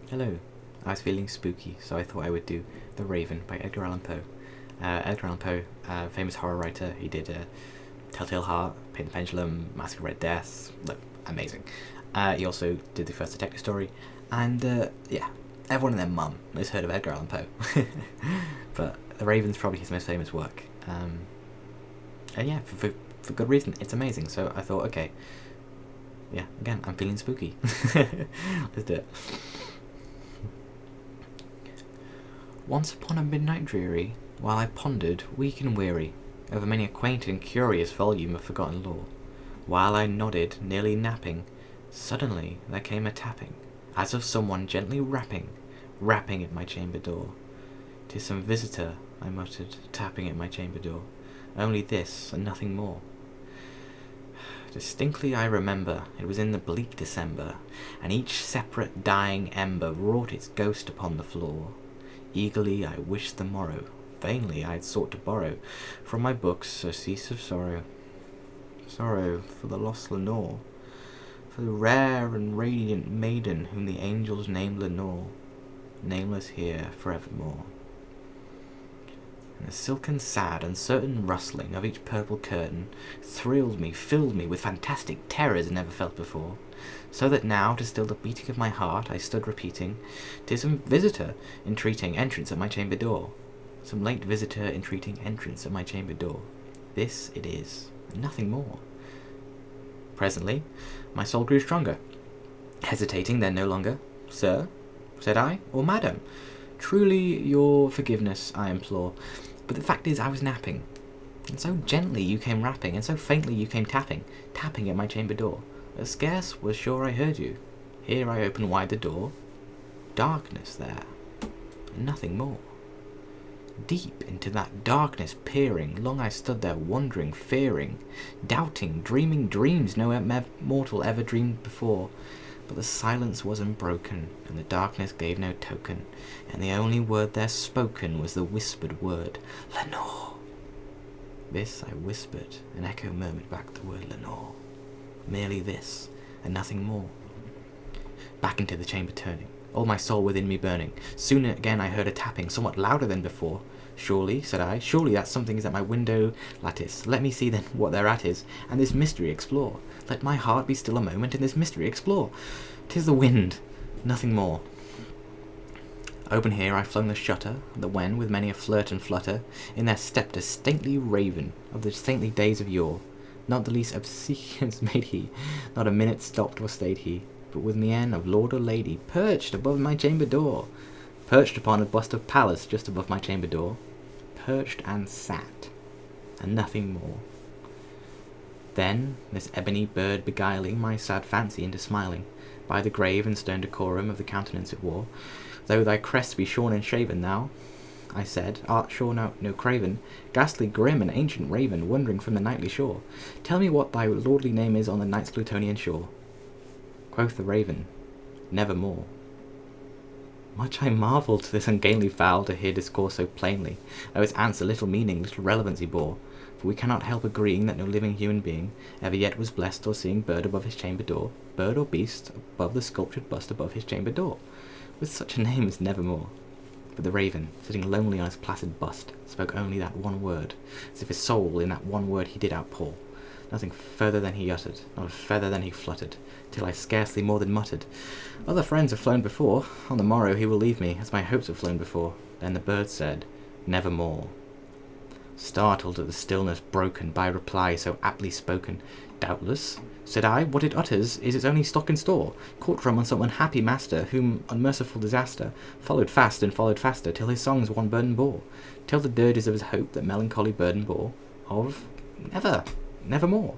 Hello. I was feeling spooky, so I thought I would do The Raven by Edgar Allan Poe. Edgar Allan Poe, famous horror writer. He did Telltale Heart, Paint the Pendulum, Mask of Red Death. Look, amazing. He also did the first detective story, and yeah, everyone and their mum has heard of Edgar Allan Poe. But The Raven's probably his most famous work. And yeah, for good reason. It's amazing. So I thought, okay, yeah, again, I'm feeling spooky. Let's do it. Once upon a midnight dreary, while I pondered, weak and weary, over many a quaint and curious volume of forgotten lore, while I nodded, nearly napping, suddenly there came a tapping, as of someone gently rapping at my chamber door. "'Tis some visitor," I muttered, tapping at my chamber door. "Only this, and nothing more." Distinctly I remember, it was in the bleak December, and each separate dying ember wrought its ghost upon the floor. Eagerly I wished the morrow, vainly I had sought to borrow from my books surcease of sorrow. Sorrow for the lost Lenore, for the rare and radiant maiden whom the angels named Lenore, nameless here forevermore. And the silken, sad, uncertain rustling of each purple curtain thrilled me, filled me with fantastic terrors never felt before, so that now, to still the beating of my heart, I stood repeating, "'Tis some visitor entreating entrance at my chamber door. Some late visitor entreating entrance at my chamber door. This it is, and nothing more." Presently, my soul grew stronger, hesitating then no longer. "Sir," said I, "or madam, truly your forgiveness I implore, but the fact is I was napping, and so gently you came rapping, and so faintly you came tapping at my chamber door, that scarce was sure I heard you. Here I opened wide the door, darkness there, and nothing more. Deep into that darkness peering, long I stood there wondering, fearing, doubting, dreaming dreams no mortal ever dreamed before. But the silence was unbroken, and the darkness gave no token, and the only word there spoken was the whispered word, "Lenore." This I whispered, and echo murmured back the word "Lenore." Merely this, and nothing more. Back into the chamber turning, all my soul within me burning. Soon again I heard a tapping, somewhat louder than before. "Surely," said I, "surely that something is at my window lattice. Let me see then what thereat is, and this mystery explore. Let my heart be still a moment, and this mystery explore. 'Tis the wind, nothing more." Open here I flung the shutter, that when, with many a flirt and flutter, in there stepped a stately raven of the saintly days of yore. Not the least obsequious made he, not a minute stopped or stayed he, but with mien of lord or lady, perched above my chamber door, perched upon a bust of Pallas just above my chamber door, perched and sat, and nothing more. Then this ebony bird beguiling my sad fancy into smiling, by the grave and stern decorum of the countenance it wore, "Though thy crest be shorn and shaven, thou," I said, "art sure no craven, ghastly grim and ancient raven, wandering from the nightly shore. Tell me what thy lordly name is on the night's Plutonian shore." Quoth the raven, "Nevermore." Much I marvelled this ungainly fowl to hear discourse so plainly, though its answer little meaning, little relevancy bore. For we cannot help agreeing that no living human being ever yet was blessed or seeing bird above his chamber door, bird or beast above the sculptured bust above his chamber door, with such a name as Nevermore. But the raven, sitting lonely on his placid bust, spoke only that one word, as if his soul in that one word he did outpour. Nothing further than he uttered, not a feather than he fluttered, till I scarcely more than muttered, "Other friends have flown before, on the morrow he will leave me, as my hopes have flown before." Then the bird said, "Nevermore." Startled at the stillness broken by reply so aptly spoken, "Doubtless," said I, "what it utters is its only stock and store, caught from some unhappy master, whom unmerciful disaster followed fast and followed faster, till his songs one burden bore. Tell the dirges of his hope that melancholy burden bore, of nevermore."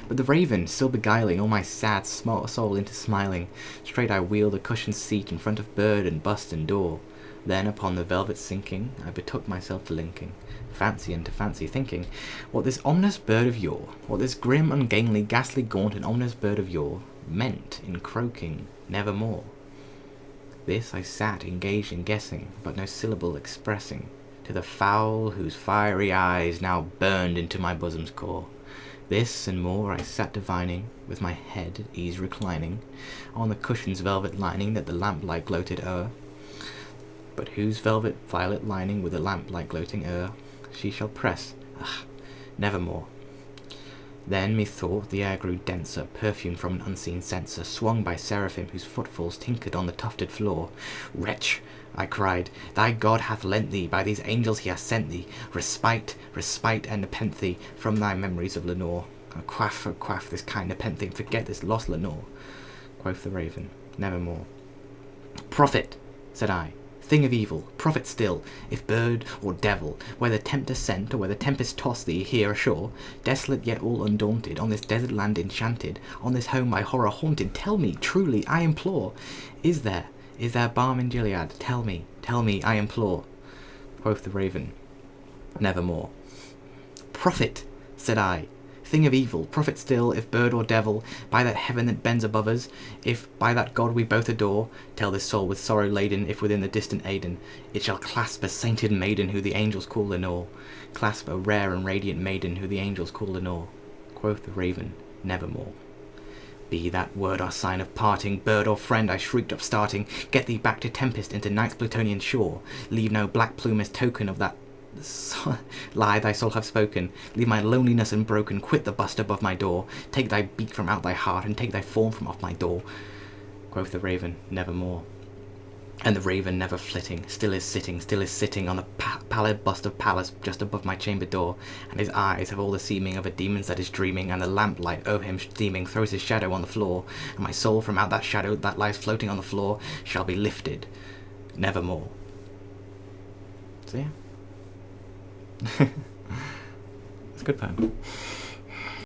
But the raven, still beguiling all my sad small soul into smiling, straight I wheeled a cushioned seat in front of bird and bust and door. Then upon the velvet sinking, I betook myself to linking fancy into fancy, thinking what this ominous bird of yore, what this grim, ungainly, ghastly, gaunt, and ominous bird of yore meant in croaking "Nevermore." This I sat engaged in guessing, but no syllable expressing, to the fowl whose fiery eyes now burned into my bosom's core. This and more I sat divining, with my head at ease reclining, on the cushion's velvet lining that the lamplight gloated o'er. But whose velvet violet lining with the lamplight gloating o'er she shall press, nevermore. Then methought the air grew denser, perfumed from an unseen censer, swung by seraphim whose footfalls tinkered on the tufted floor. Wretch, I cried, thy God hath lent thee, by these angels he hath sent thee, respite, respite, and nepenthe from thy memories of Lenore. Oh quaff, this kind nepenthe, forget this lost Lenore. Quoth the raven, nevermore. Prophet, said I, thing of evil, prophet still, if bird or devil, whether tempter sent or whether tempest tossed thee here ashore, desolate yet all undaunted, on this desert land enchanted, on this home by horror haunted, tell me, truly, I implore, is there balm in Gilead? Tell me, I implore. Quoth the raven, nevermore. Prophet, said I, thing of evil, prophet still, if bird or devil, by that heaven that bends above us, if by that God we both adore, tell this soul with sorrow laden, if within the distant Aidenn it shall clasp a sainted maiden who the angels call Lenore, clasp a rare and radiant maiden who the angels call Lenore. Quoth the raven, nevermore. Be that word our sign of parting, bird or friend, I shrieked upstarting, get thee back to Tempest, into night's Plutonian shore, leave no black plume as token of that lie thy soul hath spoken, leave my loneliness unbroken, quit the bust above my door, take thy beak from out thy heart, and take thy form from off my door. Quoth the raven, nevermore. And the raven never flitting, still is sitting on the pallid bust of Pallas just above my chamber door, and his eyes have all the seeming of a demon's that is dreaming, and the lamplight over him steaming throws his shadow on the floor, and my soul from out that shadow that lies floating on the floor shall be lifted, nevermore. So yeah. It's a good poem.